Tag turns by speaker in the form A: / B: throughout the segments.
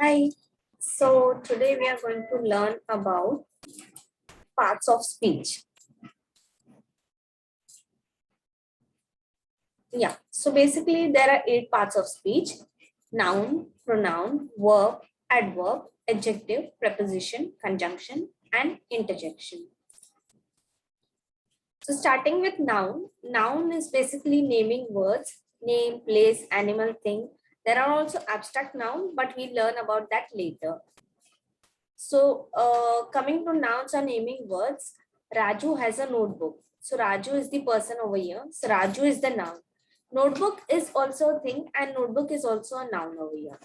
A: Hi. So today we are going to learn about parts of speech. Yeah. So basically there are 8 parts of speech: noun, pronoun, verb, adverb, adjective, preposition, conjunction, and interjection. So starting with noun, noun is basically naming words, name, place, animal, thing. There are also abstract noun, but we learn about that later. So coming to nouns or naming words, Raju has a notebook. So Raju is the person over here. So Raju is the noun. Notebook is also a thing and notebook is also a noun over here.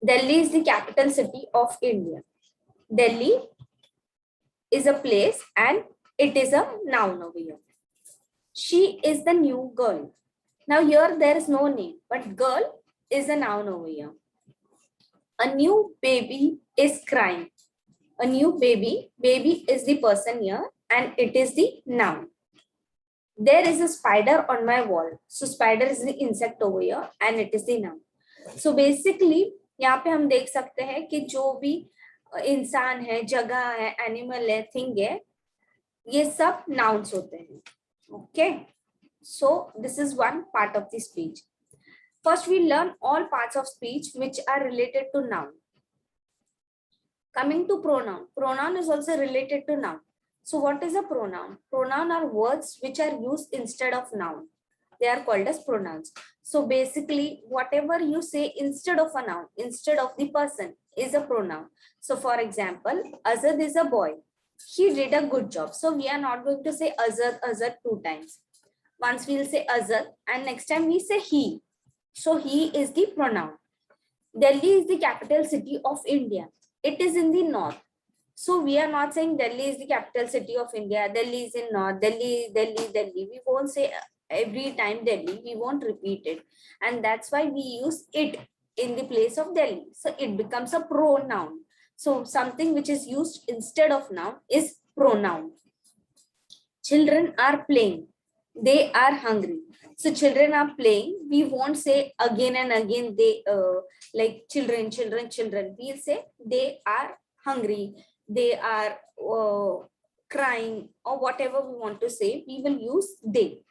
A: Delhi is the capital city of India. Delhi is a place and it is a noun over here. She is the new girl. Now here there is no name, but girl is a noun over here. A new baby is crying. A new baby. Baby is the person here and it is the noun. There is a spider on my wall. So spider is the insect over here and it is the noun. So basically यहाँ पे हम देख सकते हैं कि जो भी इंसान है, जगह है, एनिमल है, थिंग है, ये सब nouns होते हैं. Okay. So this is one part of the speech. First we learn all parts of speech which are related to noun. Coming to pronoun. Pronoun is also related to noun. So what is a pronoun? Pronoun are words which are used instead of noun. They are called as pronouns. So basically, whatever you say instead of a noun, instead of the person, is a pronoun. So for example, Azad is a boy. He did a good job. So we are not going to say Azad, Azad 2 times. Once we will say Azad and next time we say he. So he is the pronoun. Delhi is the capital city of India. It is in the north. So we are not saying Delhi is the capital city of India. Delhi is in north. Delhi, Delhi, Delhi. We won't say every time Delhi. We won't repeat it. And that's why we use it in the place of Delhi. So it becomes a pronoun. So something which is used instead of noun is pronoun. Children are playing. They are hungry. So children are playing. We won't say again and again they like children, children, children. We'll say they are hungry. They are crying or whatever we want to say. We will use they.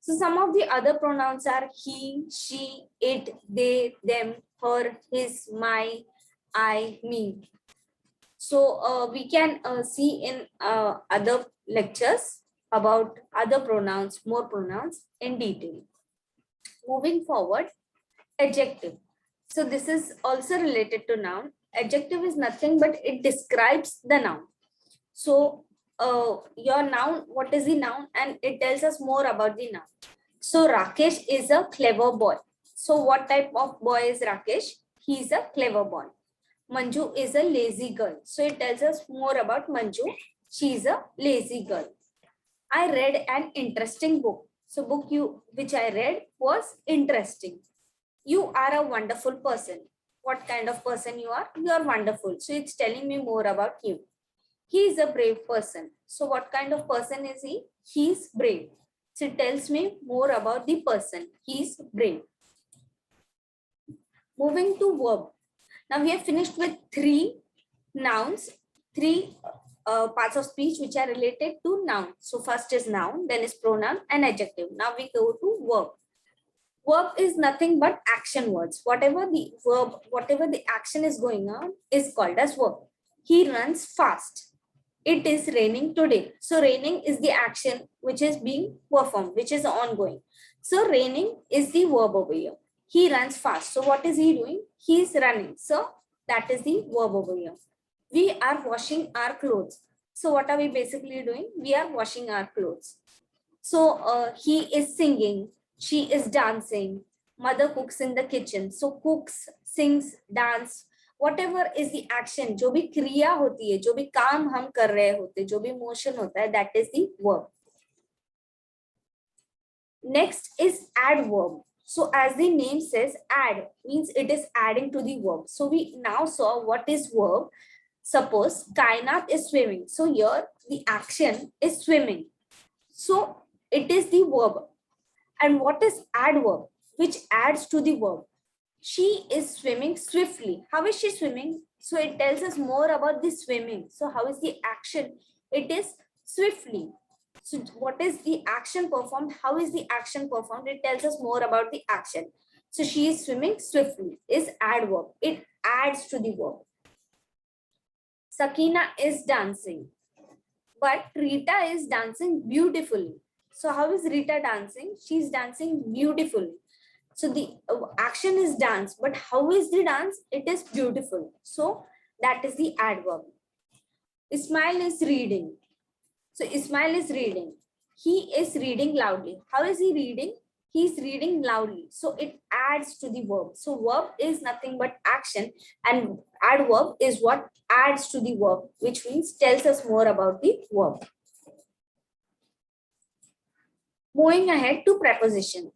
A: So some of the other pronouns are he, she, it, they, them, her, his, my, I, me. So we can see in other lectures about other pronouns, more pronouns in detail. Moving forward, adjective. So this is also related to noun. Adjective is nothing but it describes the noun. So your noun, what is the noun? And it tells us more about the noun. So Rakesh is a clever boy. So what type of boy is Rakesh? He is a clever boy. Manju is a lazy girl. So it tells us more about Manju. She is a lazy girl. I read an interesting book. So book which I read was interesting. You are a wonderful person. What kind of person you are? You are wonderful. So it's telling me more about you. He is a brave person. So what kind of person is he? He is brave. So it tells me more about the person. He is brave. Moving to verb. Now we have finished with 3 nouns, 3 parts of speech which are related to noun. So first is noun, then is pronoun and adjective. Now we go to verb. Verb is nothing but action words. Whatever the verb, whatever the action is going on is called as verb. He runs fast. It is raining today. So raining is the action which is being performed, which is ongoing. So raining is the verb over here. He runs fast. So what is he doing? He is running. So that is the verb over here. We are washing our clothes. So what are we basically doing? We are washing our clothes. So he is singing. She is dancing. Mother cooks in the kitchen. So cooks, sings, dance. Whatever is the action, जो भी क्रिया होती है, जो भी काम हम कर रहे होते हैं, जो भी motion होता है, that is the verb. Next is adverb. So as the name says, add means it is adding to the verb. So we now saw what is verb. Suppose Kainat is swimming. So here the action is swimming. So it is the verb. And what is adverb? Which adds to the verb. She is swimming swiftly. How is she swimming? So it tells us more about the swimming. So how is the action? It is swiftly. So what is the action performed? How is the action performed? It tells us more about the action. So she is swimming swiftly is adverb. It adds to the verb. Sakina is dancing, but Rita is dancing beautifully. So how is Rita dancing? She's dancing beautifully. So the action is dance, but how is the dance? It is beautiful. So that is the adverb. Ismail is reading. So Ismail is reading. He is reading loudly. How is he reading? He is reading loudly. So it adds to the verb. So verb is nothing but action, and adverb is what adds to the verb, which means tells us more about the verb. Moving ahead to preposition.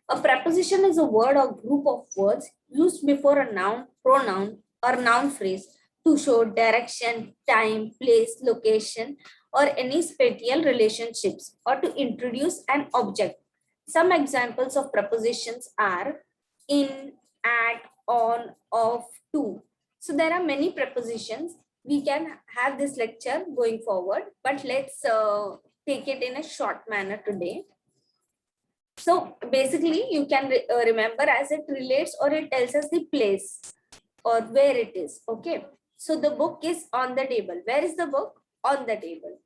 A: A preposition is a word or group of words used before a noun, pronoun, or noun phrase to show direction, time, place, location, or any spatial relationships, or to introduce an object. Some examples of prepositions are in, at, on, of, to. So there are many prepositions. We can have this lecture going forward, but let's take it in a short manner today. So basically, you can remember as it relates or it tells us the place or where it is. Okay. So the book is on the table. Where is the book? On the table.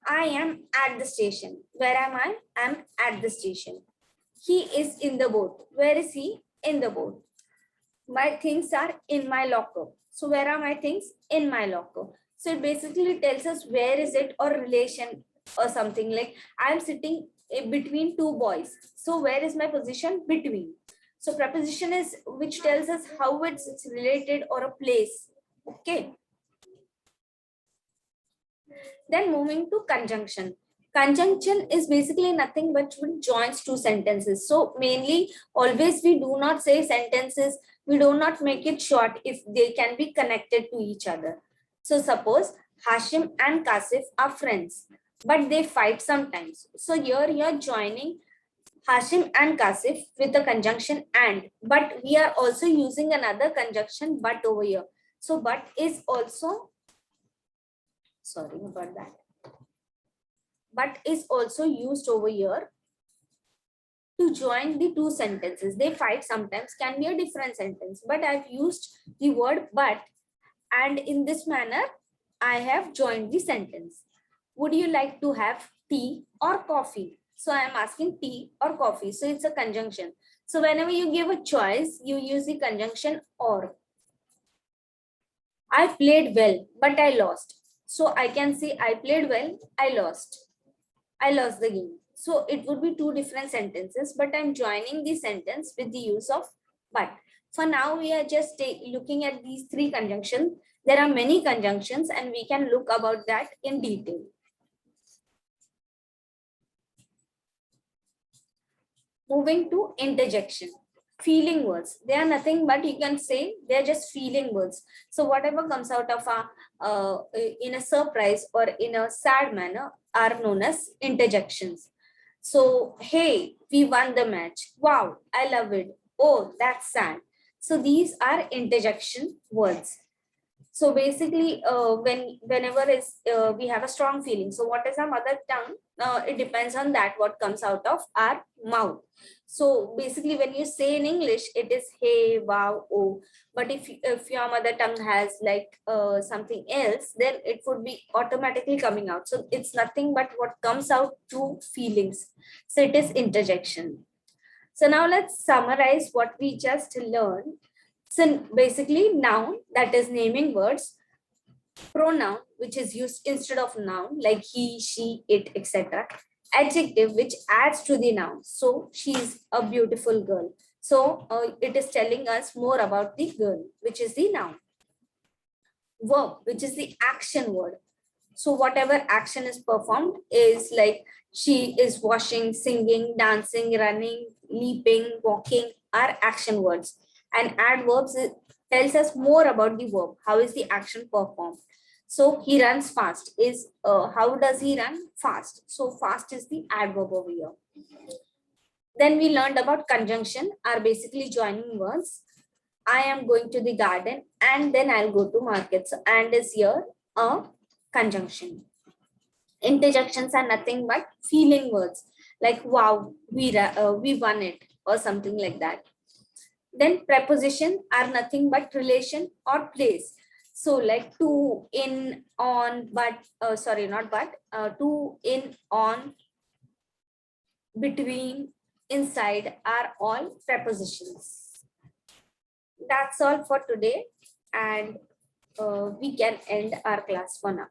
A: I am at the station. Where am I? I'm at the station. He is in the boat. Where is he? In the boat. My things are in my locker. So where are my things? In my locker. So it basically tells us where is it or relation or something like I'm sitting between two boys. So where is my position? Between. So preposition is which tells us how it's related or a place. Okay. Then moving to conjunction. Conjunction is basically nothing but which joins two sentences. So mainly always we do not say sentences. We do not make it short if they can be connected to each other. So suppose Hashim and Kasif are friends, but they fight sometimes. So here you are joining Hashim and Kasif with a conjunction and, but we are also using another conjunction but over here. So but is also, sorry about that. But is also used over here to join the two sentences. They fight sometimes can be a different sentence, but I've used the word but, and in this manner, I have joined the sentence. Would you like to have tea or coffee? So I am asking tea or coffee. So it's a conjunction. So whenever you give a choice, you use the conjunction or. I played well, but I lost. So I can say I played well, I lost. I lost the game. So it would be two different sentences, but I'm joining the sentence with the use of but. For now, we are just looking at these three conjunctions. There are many conjunctions and we can look about that in detail. Moving to interjection. Feeling words. They are nothing but you can say they're just feeling words. So whatever comes out of in a surprise or in a sad manner are known as interjections. So, hey, we won the match. Wow, I love it. Oh, that's sad. So these are interjection words. So basically, whenever is we have a strong feeling. So what is our mother tongue? It depends on that what comes out of our mouth. So basically, when you say in English, it is hey, wow, oh. But if your mother tongue has like something else, then it would be automatically coming out. So it's nothing but what comes out through feelings. So it is interjection. So now let's summarize what we just learned. So basically noun, that is naming words, pronoun, which is used instead of noun like he, she, it, etc. Adjective, which adds to the noun. So she's a beautiful girl. So it is telling us more about the girl, which is the noun. Verb, which is the action word. So whatever action is performed is like she is washing, singing, dancing, running, leaping, walking are action words. And adverbs tells us more about the verb. How is the action performed? So he runs fast is how does he run? Fast. So fast is the adverb over here. Then we learned about conjunction are basically joining words. I am going to the garden and then I'll go to market. So and is here a conjunction. Interjections are nothing but feeling words like wow, we won it or something like that. Then preposition are nothing but relation or place. So like to, in, on, but, sorry, not but, to, in, on, between, inside are all prepositions. That's all for today, and we can end our class for now.